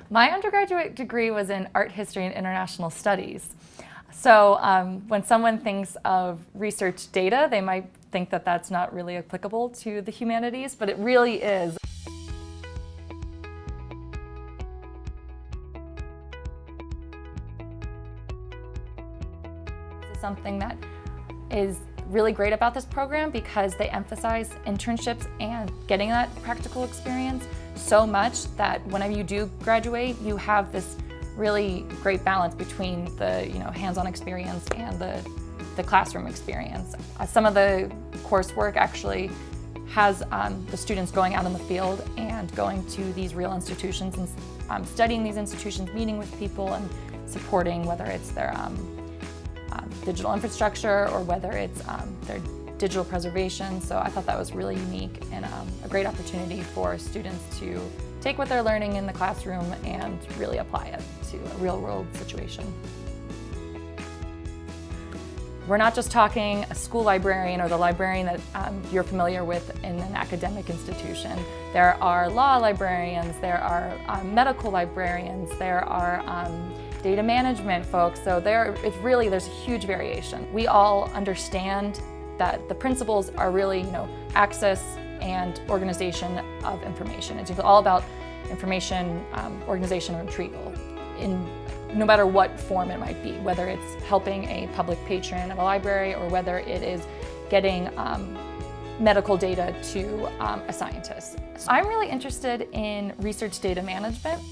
My undergraduate degree was in art history and international studies. So when someone thinks of research data, they might think that that's not really applicable to the humanities, but it really is. This is something that is really great about this program because they emphasize internships and getting that practical experience so much that whenever you do graduate, you have this really great balance between the hands-on experience and the classroom experience. Some of the coursework actually has the students going out in the field and going to these real institutions and studying these institutions, meeting with people and supporting whether it's their digital infrastructure or whether it's their digital preservation. So I thought that was really unique and a great opportunity for students to take what they're learning in the classroom and really apply it to a real-world situation. We're not just talking a school librarian or the librarian that you're familiar with in an academic institution. There are law librarians, there are medical librarians, there are data management folks, so there's a huge variation. We all understand that the principles are really, access and organization of information. It's all about information organization and retrieval in no matter what form it might be, whether it's helping a public patron of a library or whether it is getting medical data to a scientist. So I'm really interested in research data management.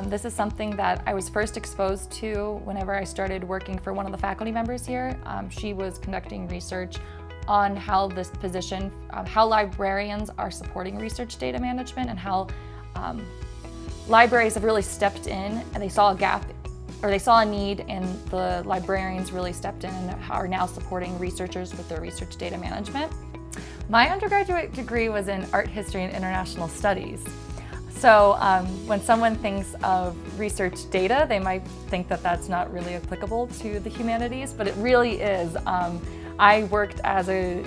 This is something that I was first exposed to whenever I started working for one of the faculty members here. She was conducting research on how this position, how librarians are supporting research data management and how libraries have really stepped in and they saw a gap or they saw a need and the librarians really stepped in and are now supporting researchers with their research data management. My undergraduate degree was in art history and international studies. So when someone thinks of research data, they might think that that's not really applicable to the humanities, but it really is. I worked as a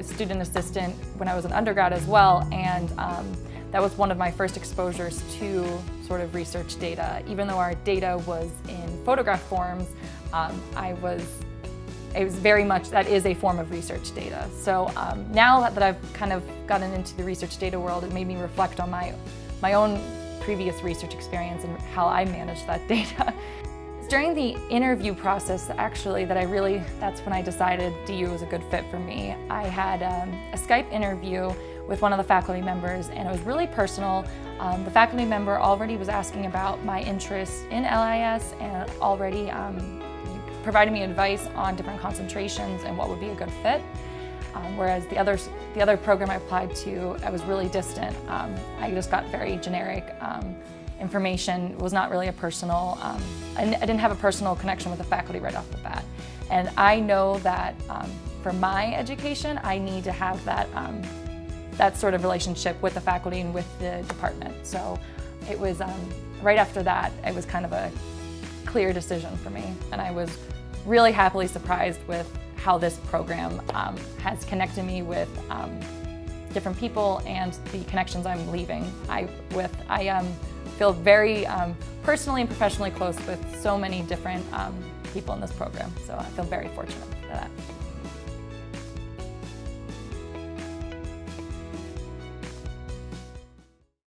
student assistant when I was an undergrad as well, and that was one of my first exposures to sort of research data. Even though our data was in photograph forms, it was very much, that is a form of research data. So now that I've kind of gotten into the research data world, it made me reflect on my own previous research experience and how I managed that data. During the interview process, actually, that's when I decided DU was a good fit for me. I had a Skype interview with one of the faculty members, and it was really personal. The faculty member already was asking about my interests in LIS and already provided me advice on different concentrations and what would be a good fit. Whereas the other program I applied to, I was really distant. I just got very generic information. It was not really a personal, I didn't have a personal connection with the faculty right off the bat. And I know that for my education, I need to have that sort of relationship with the faculty and with the department. So it was, right after that, it was kind of a clear decision for me. And I was really happily surprised with how this program has connected me with different people and the connections I'm leaving. I feel very personally and professionally close with so many different people in this program, so I feel very fortunate for that.